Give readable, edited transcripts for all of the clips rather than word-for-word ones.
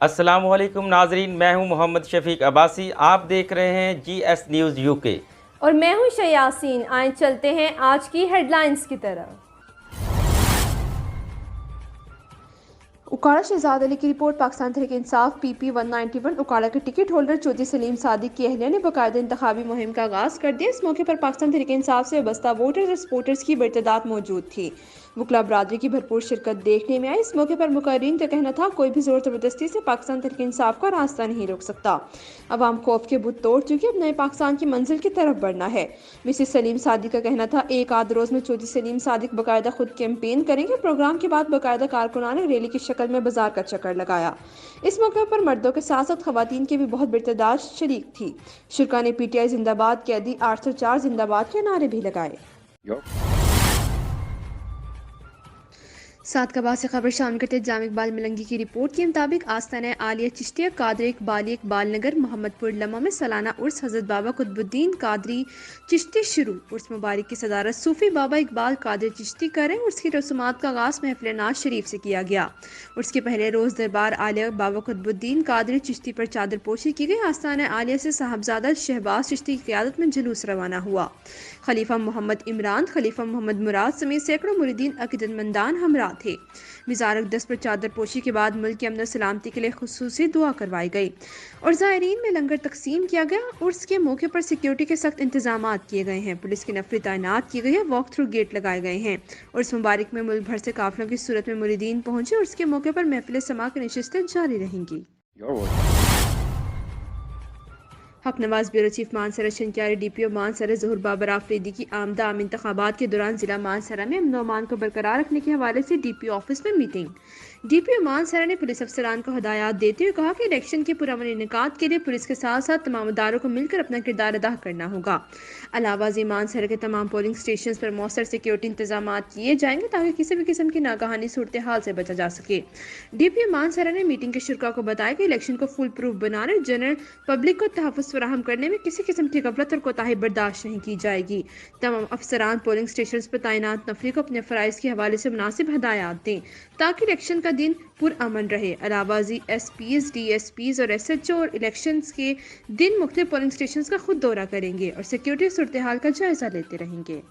السلام علیکم ناظرین، میں ہوں محمد شفیق عباسی، آپ دیکھ رہے ہیں جی ایس نیوز یو کے اور میں ہوں شیاسین۔ آئیں چلتے ہیں آج کی ہیڈ لائنز کی طرف۔ اکاڑا شہزاد علی کی رپورٹ۔ پاکستان تحریک انصاف پی پی 191 اکاڑا کے ٹکٹ ہولڈر چودھری سلیم صادق کی اہلیہ نے باقاعدہ انتخابی مہم کا آغاز کر دیا۔ اس موقع پر پاکستان تحریک انصاف سے وابستہ ووٹرز اور سپورٹرز کی بڑی تعداد موجود تھی۔ وکلاء برادری کی بھرپور شرکت دیکھنے میں آئی۔ اس موقع پر مقررین کا کہنا تھا کوئی بھی زور زبردستی سے پاکستان تحریک انصاف کا راستہ نہیں روک سکتا۔ عوام خوف کے بت توڑ چکی، اب نئے پاکستان کی منزل کی طرف بڑھنا ہے۔ مسز سلیم صادق کا کہنا تھا ایک آدھ روز میں چودھری سلیم صادق باقاعدہ خود کیمپین کریں گے۔ پروگرام کے بعد باقاعدہ کارکنان نے ریلی کی شکل میں بازار کا چکر لگایا۔ اس موقع پر مردوں کے ساتھ ساتھ خواتین کی بھی بہت بڑی تعداد شریک تھی۔ شرکاء نے پی ٹی آئی زندہ باد، قیدی 804 زندہ باد کے نعرے بھی لگائے۔ ساتھ کبا سے خبر شامل کرتے جامع اقبال ملنگی کی رپورٹ کے مطابق آستانہ عالیہ چشتیہ قادری اقبال نگر محمد پور لمحہ میں سالانہ عرس حضرت بابا قطب الدین قادری چشتی شروع۔ عرس مبارک کی صدارت صوفی بابا اقبال قادری چشتی کر رہے ہیں۔ عرس کی رسومات کا آغاز محفل ناز شریف سے کیا گیا۔ عرس کے پہلے روز دربار عالیہ بابا قطب الدین قادری چشتی پر چادر پوشی کی گئی۔ آستانہ عالیہ سے صاحبزادہ شہباز چشتی کی قیادت میں جلوس روانہ ہوا۔ خلیفہ محمد عمران، خلیفہ محمد مراد سمیت سینکڑوں مریدین عقیدت مندان ہمراہ تھے۔ مزار اقدس پر چادر پوشی کے بعد ملک کی امن و سلامتی کے لیے خصوصی دعا کروائی گئی اور زائرین میں لنگر تقسیم کیا گیا۔ عرس کے موقع پر سیکیورٹی کے سخت انتظامات کیے گئے ہیں۔ پولیس کی نفری تعینات کی گئی ہے۔ واک تھرو گیٹ لگائے گئے ہیں۔ عرس مبارک میں ملک بھر سے قافلوں کی صورت میں مریدین پہنچے۔ عرس کے موقع پر محفل سماع کی نشستیں جاری رہیں گی۔ Haq Nawaz bureau chief Mansehra Shinkiari D P O Mansehra Zahoor Babar Afridi کی آمدہ عام انتخابات کے دوران ضلع مانسہرہ میں امن و امان کو برقرار رکھنے کے حوالے سے ڈی پی او آفس میں meeting. D P O Mansehra نے پولیس افسران کو ہدایات دیتے ہوئے کہا کہ الیکشن کے پرامن انعقاد کے لیے پولیس کے ساتھ ساتھ تمام اداروں کو مل کر اپنا کردار ادا کرنا ہوگا۔ علاوہ ازیں مانسہرہ کے تمام پولنگ اسٹیشنز پر مؤثر سیکیورٹی انتظامات کیے جائیں گے تاکہ کسی بھی قسم کی ناگہانی صورتحال سے بچا جا سکے۔ ڈی پی او مانسہرہ نے میٹنگ کے شرکاء کو بتایا کہ الیکشن کو فول پروف بنانے، جنرل پبلک کو تحفظ فراہم کرنے میں کسی قسم کی غفلت اور کوتاہی برداشت نہیں کی جائے گی۔ تمام افسران پولنگ اسٹیشنز پر تعینات نفری کو اپنے فرائض کے حوالے سے مناسب ہدایات دیں تاکہ الیکشن کا دن پرامن رہے۔ علاوہ ازیں SPs, DSPs اور ایس ایچ او اور الیکشنز کے دن مختلف پولنگ اسٹیشنز کا خود دورہ کریں گے اور سیکیورٹی صورتحال کا جائزہ لیتے رہیں گے۔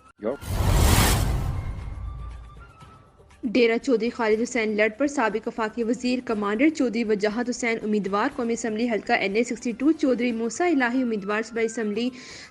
ڈیرہ چودھری خالد حسین لڑ پر سابق وفاقی وزیر کمانڈر چودھری وجاہت حسین امیدوار، قومی اسمبلی حلقہ این اے 62 چودھری موسیٰ الہی امیدوار صوبائی اسمبلی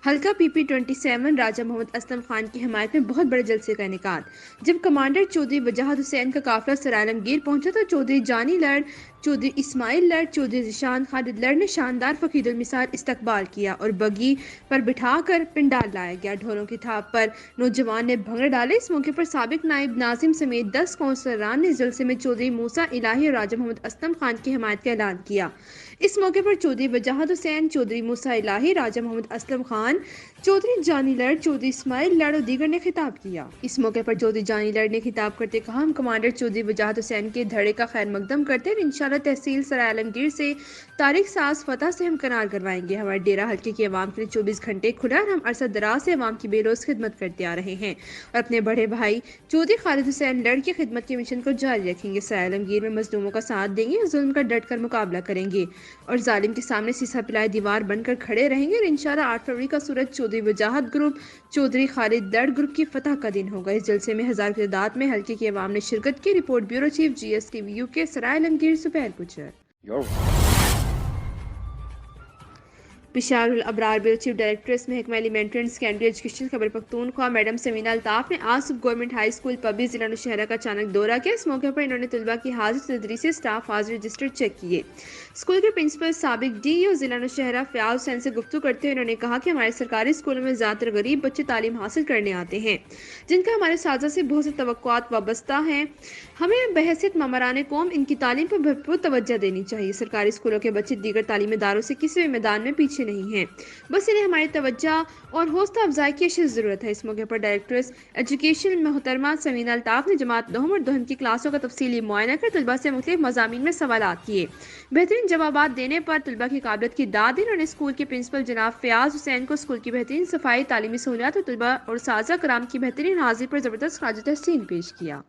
حلقہ پی پی 27 راجہ محمد اسلم خان کی حمایت میں بہت بڑے جلسے کا انعقاد۔ جب کمانڈر چودھری وجاہت حسین کا قافلہ سرائے عالمگیر پہنچا تو چودھری جانی لڑ، چودھری اسماعیل لڑ، چودھری ذیشان خالد لڑ نے شاندار فقید المثال استقبال کیا اور بگی پر بٹھا کر پنڈال لایا گیا۔ ڈھولوں کی تھاپ پر نوجوان نے بھنگڑے ڈالے۔ اس موقع پر سابق نائب ناظم سمیت 10 کونسلران نے اس جلسے میں چودھری موسیٰ الہی اور راجہ محمد اسلم خان کی حمایت کا اعلان کیا۔ اس موقع پر چودھری وجاہت حسین، چودھری موسیٰ الہی، راجہ محمد اسلم خان، چودھری جانی لڑ، چودھری اسماعیل لڑ اور دیگر نے خطاب کیا۔ اس موقع پر چودھری جانی لڑ نے خطاب کرتے کہا ہم کمانڈر چودھری وجاہت حسین کے دھڑے کا خیر مقدم کرتے ہیں اور انشاءاللہ تحصیل سرائے عالمگیر سے تاریخ ساز فتح سے ہمکنار کروائیں گے۔ ہمارے ڈیرہ حلقے کی عوام کے لیے 24 گھنٹے کھلا ہے اور ہم عرصہ دراز سے عوام کی بے لوث خدمت کرتے آ رہے ہیں اور اپنے بڑے بھائی چودھری خالد حسین لڑ کی خدمت کے مشن کو جاری رکھیں گے۔ سرائے عالمگیر میں مظلوموں کا ساتھ دیں گے اور ظلم کا ڈٹ کر مقابلہ کریں گے اور ظالم کے سامنے سیسا پلائے دیوار بن کر کھڑے رہیں گے اور انشاءاللہ 8 فروری کا سورج چودھری وجاہت گروپ، چودھری خالد لڑ گروپ کی فتح کا دن ہوگا۔ اس جلسے میں ہزار کی تعداد میں حلقے کی عوام نے شرکت کی۔ Report bureau chief G S T V U کے Sarai Alamgir Sipehr Gujjar. Peshawar Al-Abrar bureau chief directress محکمہ elementary and secondary education Khyber Pakhtunkhwa madam Samina Altaf نے آج صبح گورنمنٹ ہائی اسکول پبی ضلع نوشہرہ کا اچانک دورہ کیا۔ اس موقع پر انہوں نے طلباء کی حاضری تدریسی اسٹاف حاضری رجسٹر چیک کیے۔ اسکول کے پرنسپل سابق ڈی ای او ضلع نوشہرہ فیاض حسین سے گفتگو کرتے ہوئے انہوں نے کہا کہ ہمارے سرکاری اسکولوں میں زیادہ تر غریب بچے تعلیم حاصل کرنے آتے ہیں جن کا ہمارے اساتذہ سے بہت سی توقعات وابستہ ہیں۔ ہمیں بحیثیت ماموران قوم ان کی تعلیم پر بھرپور توجہ دینی چاہیے۔ سرکاری اسکولوں کے بچے دیگر تعلیمی اداروں سے کسی بھی میدان میں پیچھے نہیں ہیں، بس انہیں ہماری توجہ اور حوصلہ افزائی کی اشد ضرورت ہے۔ اس موقع پر ڈائریکٹریس ایجوکیشن محترمہ سمینہ الطاف نے جماعت نہم اور دہم کی کلاسوں کا تفصیلی معائنہ کر طلباء سے مختلف مضامین میں سوالات کیے۔ بہترین جوابات دینے پر طلباء کی قابلیت کی داد دی۔ انہوں نے اسکول کے پرنسپل جناب فیاض حسین کو اسکول کی بہترین صفائی، تعلیمی سہولیات اور طلباء اور اساتذہ کرام کی بہترین حاضری پر زبردست خراج تحسین پیش کیا۔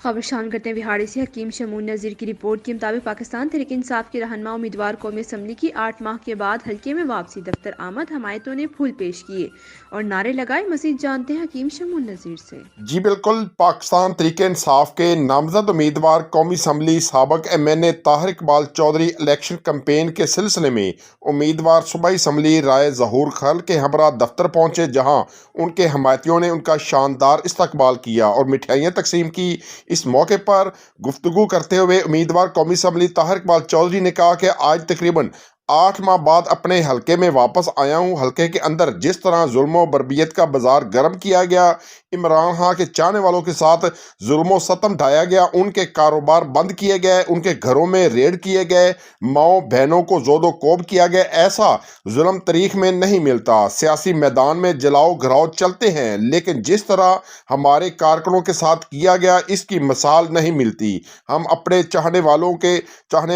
خبر شامل کرتے ہیں وہاڑی سے حکیم شمون نذیر کی رپورٹ کے مطابق پاکستان تحریک انصاف کے رہنما امیدوار قومی اسمبلی کی 8 ماہ کے بعد حلقے میں واپسی دفتر آمد حمایتوں نے پھول پیش کیے اور نعرے لگائے۔ مزید جانتے ہیں حکیم شمون نذیر سے۔ جی بالکل، پاکستان تحریک انصاف کے نامزد امیدوار قومی اسمبلی سابق MNA Tahir Iqbal Chaudhry election campaign کے سلسلے میں امیدوار صوبائی اسمبلی رائے ظہور خل کے ہمراہ دفتر پہنچے، جہاں ان کے حمایتیوں نے ان کا شاندار استقبال کیا اور مٹھائیاں تقسیم کی۔ اس موقع پر گفتگو کرتے ہوئے امیدوار قومی اسمبلی طاہر اقبال چودھری نے کہا کہ آج تقریباً 8 ماہ بعد اپنے حلقے میں واپس آیا ہوں۔ حلقے کے اندر جس طرح ظلم و بربریت کا بازار گرم کیا گیا، عمران خان کے چاہنے والوں کے ساتھ ظلم و ستم ڈھایا گیا، ان کے کاروبار بند کیے گئے، ان کے گھروں میں ریڈ کیے گئے، ماؤں بہنوں کو زود و کوب کیا گیا، ایسا ظلم تاریخ میں نہیں ملتا۔ سیاسی میدان میں جلاؤ گھراؤ چلتے ہیں، لیکن جس طرح ہمارے کارکنوں کے ساتھ کیا گیا اس کی مثال نہیں ملتی۔ ہم اپنے چاہنے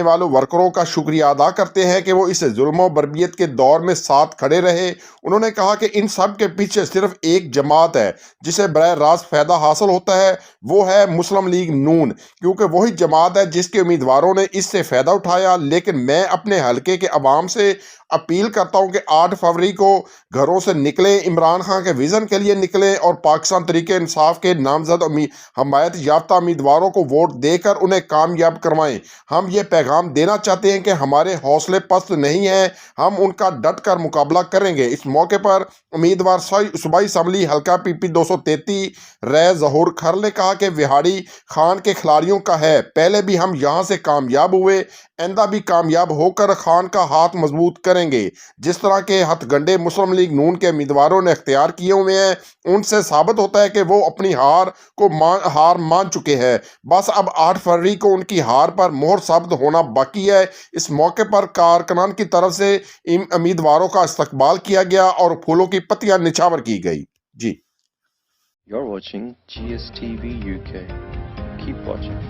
والوں ورکروں کا شکریہ ادا کرتے ہیں کہ وہ اس ظلم و بربریت کے دور میں ساتھ کھڑے رہے۔ انہوں نے کہا کہ ان سب کے پیچھے صرف ایک جماعت ہے جسے براہ راست فائدہ حاصل ہوتا ہے، وہ ہے مسلم لیگ نون، کیونکہ وہی جماعت ہے جس کے امیدواروں نے اس سے فائدہ اٹھایا۔ لیکن میں اپنے حلقے کے عوام سے اپیل کرتا ہوں کہ 8 فروری کو گھروں سے نکلیں، عمران خان کے ویژن کے لیے نکلیں اور پاکستان تحریک انصاف کے نامزد حمایت یافتہ امیدواروں کو ووٹ دے کر انہیں کامیاب کروائیں۔ ہم یہ پیغام دینا چاہتے ہیں کہ ہمارے حوصلے پست نہیں ہیں، ہم ان کا ڈٹ کر مقابلہ کریں گے۔ اس موقع پر امیدوار صوبائی اسمبلی حلقہ PP 233 رائے ظہور کھر نے کہا کہ وہاڑی خان کے کھلاڑیوں کا ہے، پہلے بھی ہم یہاں سے کامیاب ہوئے، آئندہ بھی کامیاب ہو کر خان کا ہاتھ مضبوط کریں گے۔ جس طرح کے ہتھ گنڈے مسلم لیگ نون کے امیدواروں نے اختیار کیے ہوئے ہیں، ان سے ثابت ہوتا ہے کہ وہ اپنی ہار مان چکے ہیں۔ بس اب 8 فروری کو ان کی ہار پر مہر ثابت ہونا باقی ہے۔ اس موقع پر کارکنان کی طرف سے امیدواروں کا استقبال کیا گیا اور پھولوں کی پتیاں نچھاور کی گئی۔ جی You're watching GSTV UK. Keep watching.